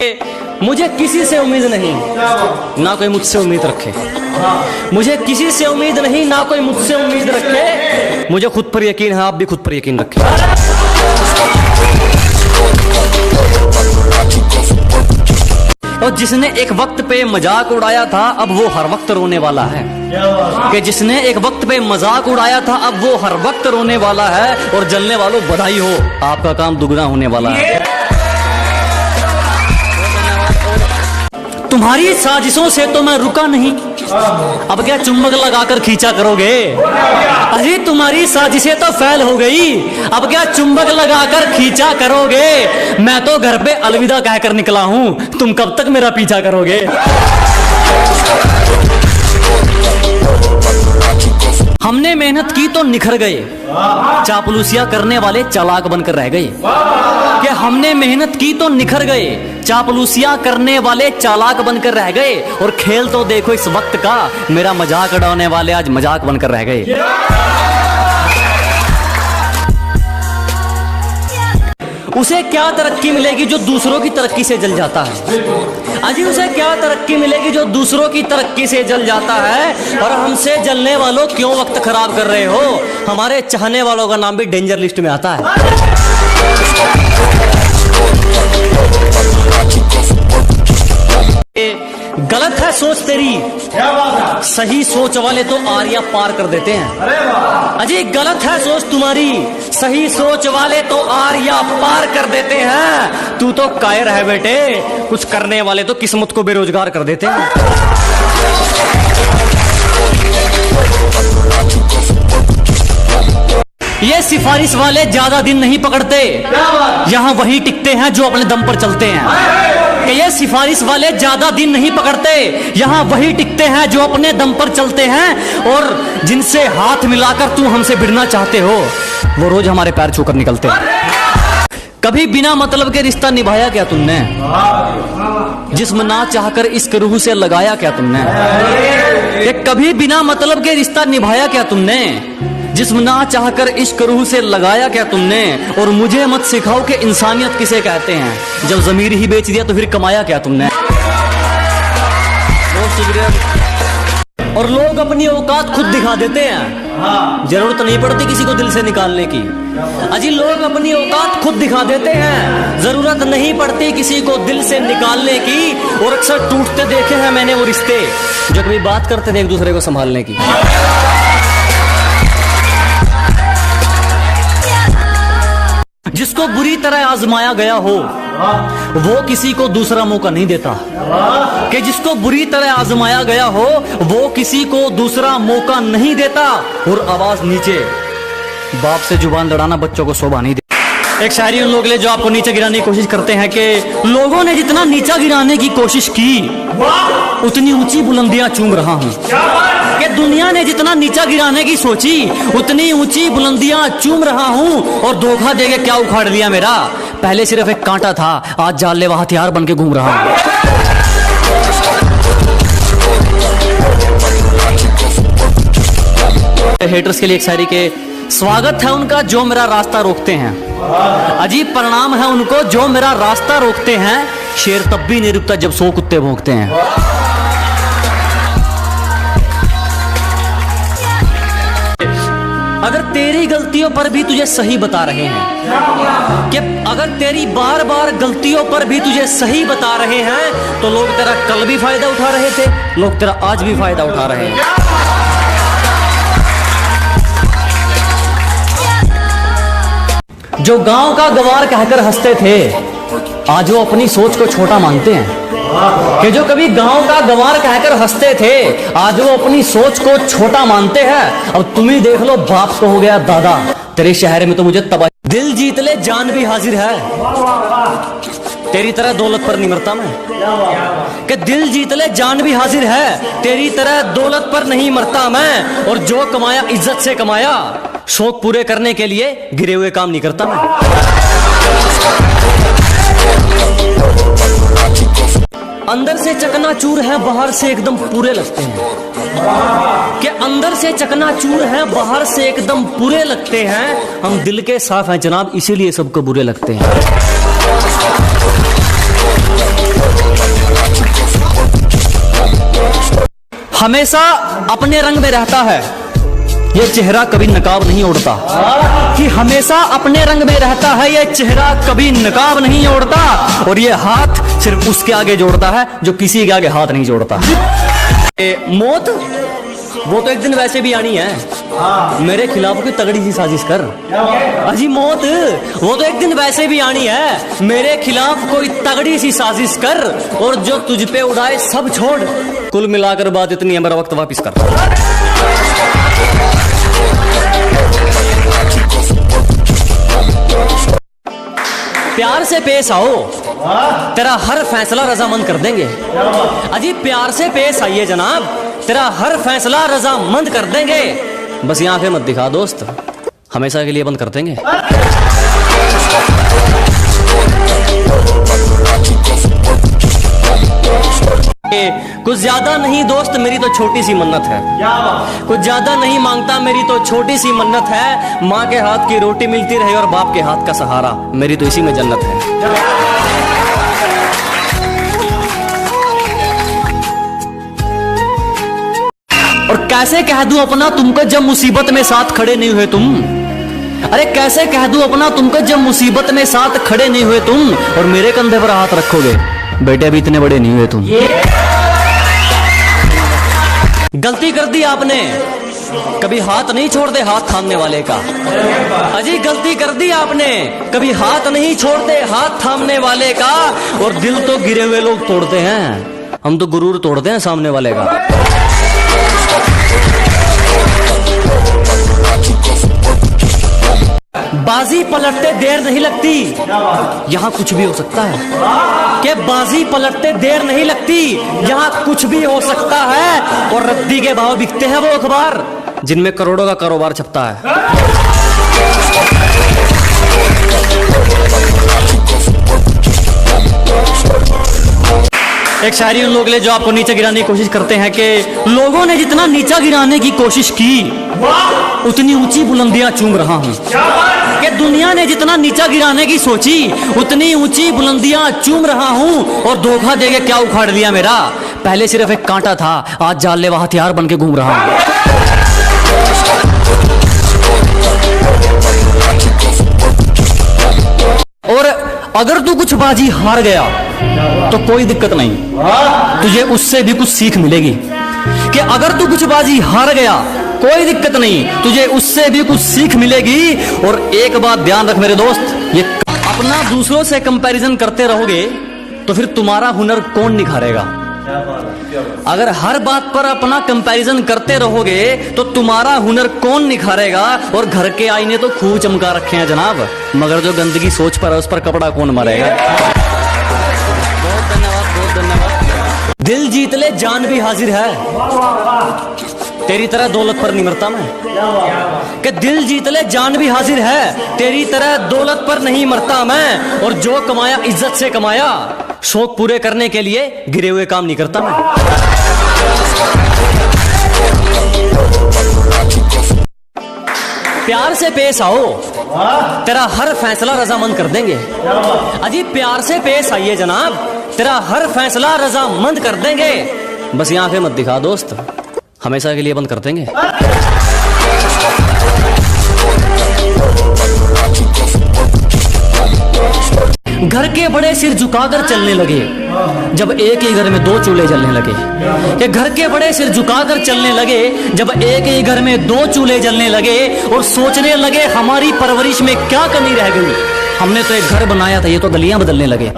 मुझे किसी से उम्मीद नहीं, ना कोई मुझसे उम्मीद रखे। मुझे किसी से उम्मीद नहीं, ना कोई मुझसे उम्मीद रखे। मुझे खुद पर यकीन है, आप भी खुद पर यकीन रखें। और जिसने एक वक्त पे मजाक उड़ाया था, अब वो हर वक्त रोने वाला है। कि जिसने एक वक्त पे मजाक उड़ाया था, अब वो हर वक्त रोने वाला है। और जलने वालों बधाई हो, आपका काम दुगना होने वाला है। तुम्हारी साजिशों से तो मैं रुका नहीं, अब क्या चुंबक लगाकर खींचा करोगे? अरे तुम्हारी साजिशें तो फैल हो गई, अब क्या चुंबक लगाकर खींचा करोगे? मैं तो घर पे अलविदा कहकर निकला हूं, तुम कब तक मेरा पीछा करोगे? हमने मेहनत की तो निखर गए, चापलूसियां करने वाले चालाक बनकर रह गए। कि हमने मेहनत की तो निखर गए, चापलूसियां करने वाले चालाक बनकर रह गए। और खेल तो देखो इस वक्त का, मेरा मजाक उड़ाने वाले आज मजाक बनकर रह गए। उसे क्या तरक्की मिलेगी जो दूसरों की तरक्की से जल जाता है? अजी उसे क्या तरक्की मिलेगी जो दूसरों की तरक्की से जल जाता है? और हमसे जलने वालों क्यों वक्त खराब कर रहे हो? हमारे चाहने वालों का नाम भी डेंजर लिस्ट में आता है। गलत है सोच तेरी, सही सोच वाले तो आरिया पार कर देते हैं। अजी गलत है सोच तुम्हारी, सही सोच वाले तो आरिया पार कर देते हैं। तू तो कायर है बेटे, कुछ करने वाले तो किस्मत को बेरोजगार कर देते हैं। ये सिफारिश वाले ज्यादा दिन नहीं पकड़ते, यहाँ वही टिकते हैं जो अपने दम पर चलते हैं। कि ये सिफारिश वाले ज्यादा दिन नहीं पकड़ते, यहाँ वही टिकते हैं जो अपने दम पर चलते हैं। और जिनसे हाथ मिलाकर तुम हमसे भिड़ना चाहते हो, वो रोज हमारे पैर छूकर निकलते हैं। कभी बिना मतलब के रिश्ता निभाया क्या तुमने? जिस्म ना चाहकर इश्क रूह से लगाया क्या तुमने? कि कभी बिना मतलब के रिश्ता निभाया क्या तुमने? जिस्म ना चाहकर इश्क रूह से लगाया क्या तुमने? और मुझे मत सिखाओ कि इंसानियत किसे कहते हैं, जब ज़मीर ही बेच दिया तो फिर कमाया क्या तुमने? और लोग अपनी औकात खुद दिखा देते हैं, जरूरत नहीं पड़ती किसी को दिल से निकालने की। अजी लोग अपनी औकात खुद दिखा देते हैं, जरूरत नहीं पड़ती किसी को दिल से निकालने की। और अक्सर टूटते देखे हैं मैंने वो रिश्ते जो कभी बात करते थे एक दूसरे को संभालने की। जिसको बुरी तरह आजमाया गया हो, वो किसी को दूसरा मौका नहीं देता। कि जिसको बुरी तरह आजमाया गया हो, वो किसी को दूसरा मौका नहीं देता। और आवाज नीचे, बाप से जुबान लड़ाना बच्चों को शोभा नहीं देता। एक शायरी उन लोग ले जो आपको नीचे गिराने की कोशिश करते हैं कि लोगों ने जितना नीचा गिराने की कोशिश की, उतनी ऊंची बुलंदियां चूम रहा हूं। कि दुनिया ने जितना नीचा गिराने की सोची, उतनी ऊंची बुलंदियां चूम रहा हूं। और धोखा देके क्या उखाड़ लिया मेरा, पहले सिर्फ एक कांटा था, आज जानलेवा हथियार बन के घूम रहा हूं। हेटर्स के लिए एक शायरी के, स्वागत है उनका जो मेरा रास्ता रोकते हैं, अजीब परिणाम है उनको जो मेरा रास्ता रोकते हैं। शेर तब भी नहीं रुकता जब 100 कुत्ते भौंकते हैं। अगर तेरी गलतियों पर भी तुझे सही बता रहे हैं, कि अगर तेरी बार बार गलतियों पर भी तुझे सही बता रहे हैं, तो लोग तेरा कल भी फायदा उठा रहे थे, लोग तेरा आज भी फायदा उठा रहे हैं। जो गांव का गवार कहकर हंसते थे, आज वो अपनी सोच को छोटा मानते हैं। कि जो कभी गांव का गवार कहकर हंसते थे, आज वो अपनी सोच को छोटा मानते हैं। अब तुम ही देख लो, बाप तो हो गया दादा, तेरे शहर में तो मुझे तबाही। दिल जीत ले जान भी हाजिर है, तेरी तरह दौलत पर नहीं मरता मैं। कि दिल जीत ले जान भी हाजिर है, तेरी तरह दौलत पर नहीं मरता मैं। और जो कमाया इज्जत से कमाया, शौक पूरे करने के लिए गिरे हुए काम नहीं करता मैं। अंदर से चकनाचूर है, बाहर से एकदम पूरे लगते हैं। कि अंदर से चकनाचूर है, बाहर से एकदम पूरे लगते हैं। हम दिल के साफ हैं जनाब, इसीलिए सबको बुरे लगते हैं। हमेशा अपने रंग में रहता है, ये चेहरा कभी नकाब नहीं ओढ़ता। कि हमेशा अपने रंग में रहता है, ये चेहरा कभी नकाब नहीं ओढ़ता। और ये हाथ सिर्फ उसके आगे जोड़ता है जो किसी के आगे हाथ नहीं जोड़ता। मौत वो तो एक दिन वैसे भी आनी है, मेरे खिलाफ कोई तगड़ी सी साजिश कर। अजी मौत वो तो एक दिन वैसे भी आनी है, मेरे खिलाफ कोई तगड़ी सी साजिश कर। और जो तुझ पे उड़ाए सब छोड़, कुल मिलाकर बात इतनी है, मेरा वक्त वापिस कर। प्यार से पेश आओ, तेरा हर फैसला रजामंद कर देंगे। अजी प्यार से पेश आइए जनाब, तेरा हर फैसला रजामंद कर देंगे। बस ये आंखें मत दिखा दोस्त, हमेशा के लिए बंद कर देंगे। कुछ ज्यादा नहीं दोस्त, मेरी तो छोटी सी मन्नत है। कुछ ज्यादा नहीं मांगता, मेरी तो छोटी सी मन्नत है। माँ के हाथ की रोटी मिलती रहे और बाप के हाथ का सहारा, मेरी तो इसी में जन्नत है। और कैसे कह दूं अपना तुमको जब मुसीबत में साथ खड़े नहीं हुए तुम। अरे कैसे कह दूं अपना तुमको जब मुसीबत में साथ खड़े नहीं हुए तुम। और मेरे कंधे पर हाथ रखोगे, बेटे अभी इतने बड़े नहीं हुए तुम। गलती कर दी आपने, कभी हाथ नहीं छोड़ते हाथ थामने वाले का। अजी गलती कर दी आपने, कभी हाथ नहीं छोड़ते हाथ थामने वाले का। और दिल तो गिरे हुए लोग तोड़ते हैं, हम तो गुरूर तोड़ते हैं सामने वाले का। बाजी पलटते देर नहीं लगती, यहाँ कुछ भी हो सकता है। कि बाजी पलटते देर नहीं लगती, यहाँ कुछ भी हो सकता है। और रद्दी के भाव बिकते हैं वो अखबार जिनमें करोड़ों का कारोबार छपता है। एक शायरी उन लोग ले जो आपको नीचे गिराने की कोशिश करते हैं कि लोगों ने जितना नीचा गिराने की कोशिश की उतनी ऊंची बुलंदियां चूम रहा हूं। कि दुनिया ने जितना नीचा गिराने की सोची उतनी ऊंची बुलंदियां चूम रहा हूं। और धोखा देके क्या उखाड़ लिया मेरा, पहले सिर्फ एक कांटा था, आज जानलेवा हथियार बन के घूम रहा हूं। और अगर तू कुछ बाजी हार गया तो कोई दिक्कत नहीं, तुझे उससे भी कुछ सीख मिलेगी। कि अगर तू कुछ बाजी हार गया कोई दिक्कत नहीं, तुझे उससे भी कुछ सीख मिलेगी। और एक बात ध्यान रख मेरे दोस्त, ये अपना दूसरों से कंपैरिजन करते रहोगे तो फिर तुम्हारा हुनर कौन निखारेगा। अगर हर बात पर अपना कंपैरिजन करते रहोगे तो तुम्हारा हुनर कौन निखारेगा। और घर के आईने तो खूब चमका रखे हैं जनाब, मगर जो गंदगी सोच पर है उस पर कपड़ा कौन मारेगा। बहुत धन्यवाद, बहुत धन्यवाद। दिल जीत ले जान भी हाजिर है, तेरी तरह दौलत पर नहीं मरता मैं। कि दिल जीत ले जान भी हाजिर है, तेरी तरह दौलत पर नहीं मरता मैं। और जो कमाया इज्जत से कमाया, शौक पूरे करने के लिए गिरे हुए काम नहीं करता मैं। प्यार से पेश आओ, तेरा हर फैसला रजामंद कर देंगे। अजी प्यार से पेश आइए जनाब, तेरा हर फैसला रजामंद कर देंगे। बस ये आंखें मत दिखा दोस्त, हमेशा के लिए बंद कर देंगे। घर के बड़े सिर झुकाकर चलने लगे जब एक ही घर में दो चूल्हे जलने लगे। कि घर के बड़े सिर झुकाकर चलने लगे जब एक ही घर में दो चूल्हे जलने लगे। और सोचने लगे हमारी परवरिश में क्या कमी रह गई, हमने तो एक घर बनाया था, ये तो गलियां बदलने लगे।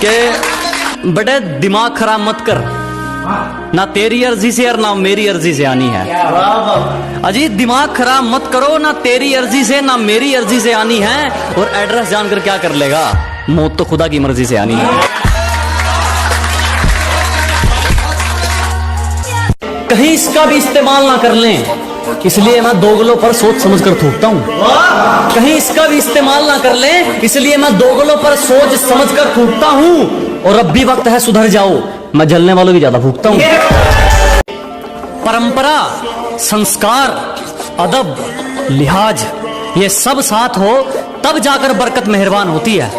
के बड़े दिमाग खराब मत कर, ना तेरी अर्जी से और ना मेरी अर्जी से आनी है। अजी दिमाग खराब मत करो, ना तेरी अर्जी से ना मेरी अर्जी से आनी है। और एड्रेस जानकर क्या कर लेगा, मौत तो खुदा की मर्जी से आनी है। कहीं इसका भी इस्तेमाल ना कर लें, इसलिए मैं दोगलों पर सोच समझ कर थूकता हूँ। कहीं इसका भी इस्तेमाल ना कर लें, इसलिए मैं दोगलों पर सोच समझ कर थूकता हूँ। और अब भी वक्त है सुधर जाओ, मैं जलने वालों की ज्यादा भूखता हूँ। परंपरा, संस्कार, अदब, लिहाज, ये सब साथ हो तब जाकर बरकत मेहरबान होती है।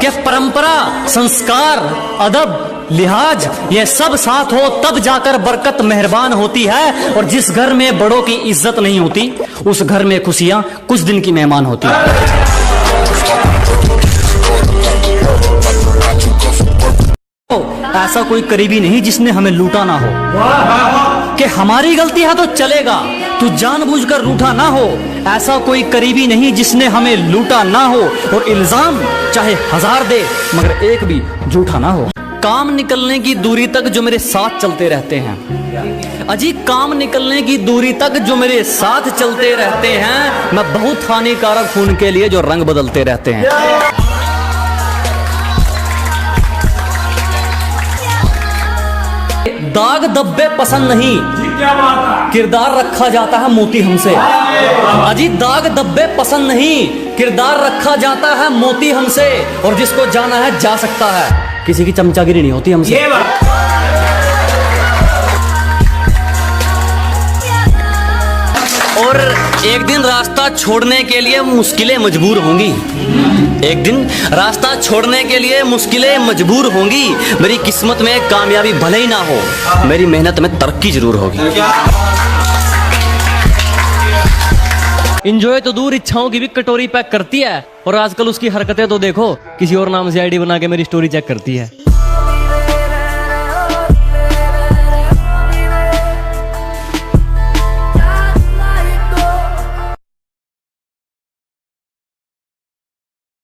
कि परंपरा, संस्कार, अदब, लिहाज ये सब साथ हो तब जाकर बरकत मेहरबान होती है। और जिस घर में बड़ों की इज्जत नहीं होती उस घर में खुशियां कुछ दिन की मेहमान होती है। ऐसा कोई करीबी नहीं जिसने हमें लूटा ना हो। कि हमारी गलती है तो चलेगा, तू जानबूझकर रूठा ना हो। ऐसा कोई करीबी नहीं जिसने हमें लूटा ना हो। और इल्जाम चाहे 1000 दे मगर एक भी झूठा ना हो। काम निकलने की दूरी तक जो मेरे साथ चलते रहते हैं, अजी काम निकलने की दूरी तक जो मेरे साथ चलते रहते हैं। मैं बहुत हानिकारक हूं उनके लिए जो रंग बदलते रहते हैं। दाग धब्बे पसंद नहीं, किरदार रखा जाता है मोती हमसे। अजी दाग धब्बे पसंद नहीं, किरदार रखा जाता है मोती हमसे। और जिसको जाना है जा सकता है, किसी की चमचागिरी नहीं होती हमसे। और एक दिन रास्ता छोड़ने के लिए मुश्किलें मजबूर होंगी। एक दिन रास्ता छोड़ने के लिए मुश्किलें मजबूर होंगी। मेरी किस्मत में कामयाबी भले ही ना हो, मेरी मेहनत में तरक्की जरूर होगी। इंजॉय तो दूर, इच्छाओं की भी कटोरी पैक करती है। और आजकल उसकी हरकतें तो देखो, किसी और नाम से आईडी बना के मेरी स्टोरी चेक करती है।